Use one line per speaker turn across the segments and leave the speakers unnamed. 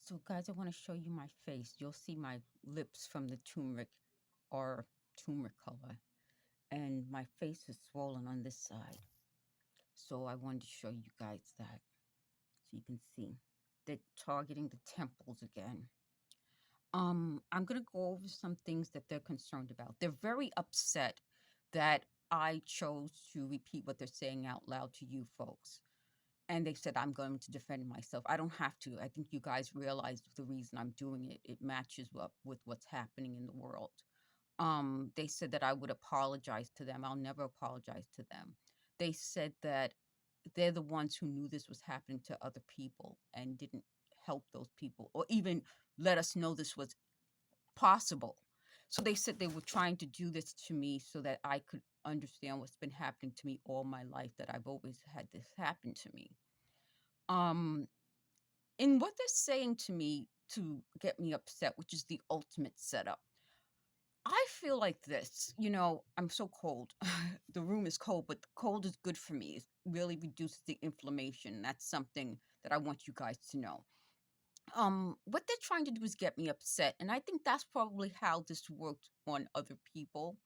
So, guys, I want to show you my face. You'll see my lips from the turmeric are turmeric color, and my face is swollen on this side. So, I wanted to show you guys that so you can see. They're targeting the temples again. I'm gonna go over some things that they're concerned about. They're very upset that I chose to repeat what they're saying out loud to you folks. And they said I'm going to defend myself. I don't have to. I think you guys realize the reason I'm doing it. It matches up with what's happening in the world. They said that I would apologize to them. I'll never apologize to them. They said that they're the ones who knew this was happening to other people and didn't help those people or even let us know this was possible. So they said they were trying to do this to me so that I could understand what's been happening to me all my life, that I've always had this happen to me. Um, in what they're saying to me to get me upset, which is the ultimate setup, I feel like this. I'm so cold. The room is cold, but the cold is good for me. It really reduces the inflammation. That's something that I want you guys to know. What they're trying to do is get me upset, and I think that's probably how this worked on other people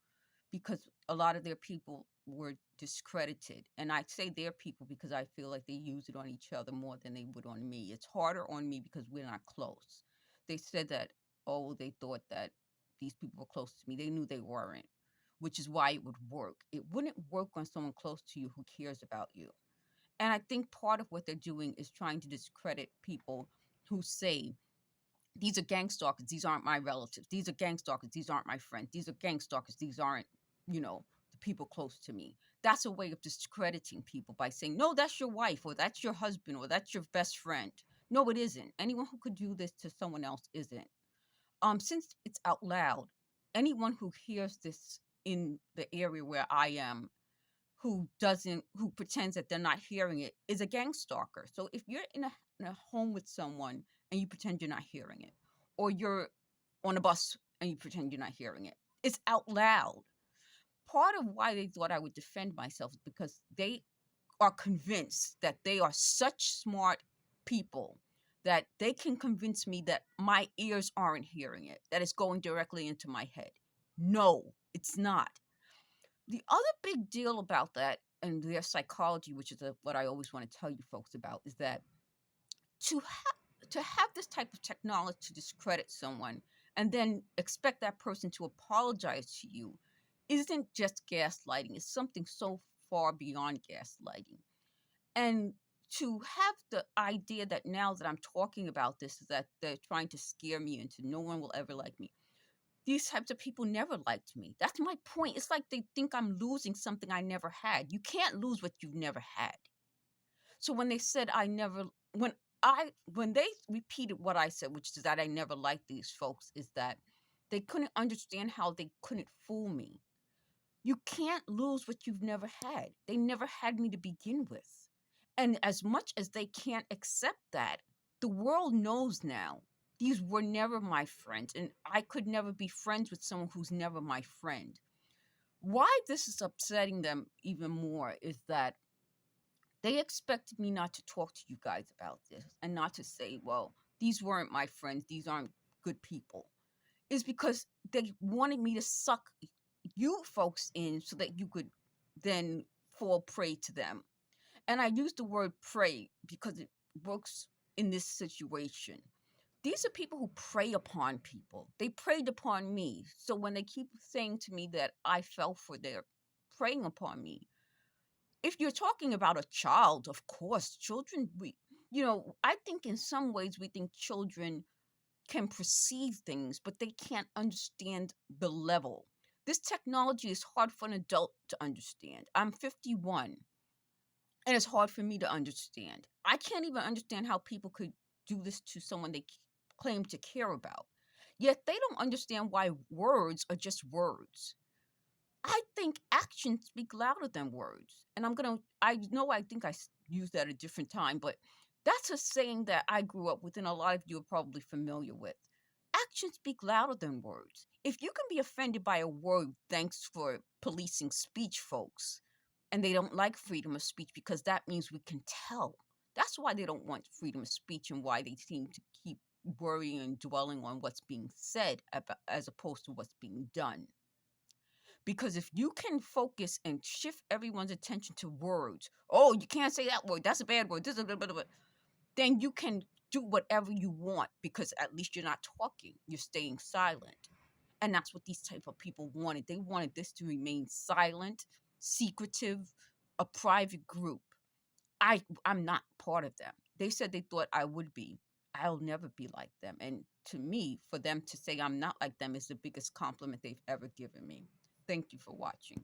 because a lot of their people were discredited. And I say their people because I feel like they use it on each other more than they would on me. It's harder on me because we're not close. They said that, oh, they thought that these people were close to me. They knew they weren't, which is why it would work. It wouldn't work on someone close to you who cares about you. And I think part of what they're doing is trying to discredit people who say, these are gang stalkers. These aren't my relatives. These are gang stalkers. These aren't my friends. These are gang stalkers. These aren't, the people close to me. That's a way of discrediting people by saying, no, that's your wife or that's your husband or that's your best friend. No, it isn't. Anyone who could do this to someone else isn't. Since it's out loud, anyone who hears this in the area where I am who pretends that they're not hearing it is a gang stalker. So if you're in a home with someone and you pretend you're not hearing it, or you're on a bus and you pretend you're not hearing it, it's out loud. Part of why they thought I would defend myself is because they are convinced that they are such smart people that they can convince me that my ears aren't hearing it, that it's going directly into my head. No, it's not. The other big deal about that and their psychology, which is what I always want to tell you folks about, is that to have this type of technology to discredit someone and then expect that person to apologize to you isn't just gaslighting. It's something so far beyond gaslighting. And to have the idea that now that I'm talking about this is that they're trying to scare me into no one will ever like me. These types of people never liked me. That's my point. It's like they think I'm losing something I never had. You can't lose what you've never had. So when they said I never when they repeated what I said, which is that I never liked these folks, is that they couldn't understand how they couldn't fool me. You can't lose what you've never had. They never had me to begin with. And as much as they can't accept that, the world knows now these were never my friends, and I could never be friends with someone who's never my friend. Why this is upsetting them even more is that they expected me not to talk to you guys about this and not to say, well, these weren't my friends, these aren't good people. Is because they wanted me to suck you folks in so that you could then fall prey to them. And I use the word prey because it works in this situation. These are people who prey upon people. They preyed upon me. So when they keep saying to me that I fell for their preying upon me, if you're talking about a child, of course, children, I think in some ways we think children can perceive things, but they can't understand the level. This technology is hard for an adult to understand. I'm 51, and it's hard for me to understand. I can't even understand how people could do this to someone they claim to care about. Yet they don't understand why words are just words. I think actions speak louder than words. And I know I think used that at a different time, but that's a saying that I grew up with and a lot of you are probably familiar with. Actions speak louder than words. If you can be offended by a word, thanks for policing speech, folks, and they don't like freedom of speech because that means we can tell. That's why they don't want freedom of speech and why they seem to keep worrying and dwelling on what's being said as opposed to what's being done. Because if you can focus and shift everyone's attention to words, oh, you can't say that word, that's a bad word, then you can do whatever you want because at least you're not talking, you're staying silent. And that's what these type of people wanted. They wanted this to remain silent, secretive, a private group. I'm not part of them. They said they thought I would be. I'll never be like them. And to me, for them to say I'm not like them is the biggest compliment they've ever given me. Thank you for watching.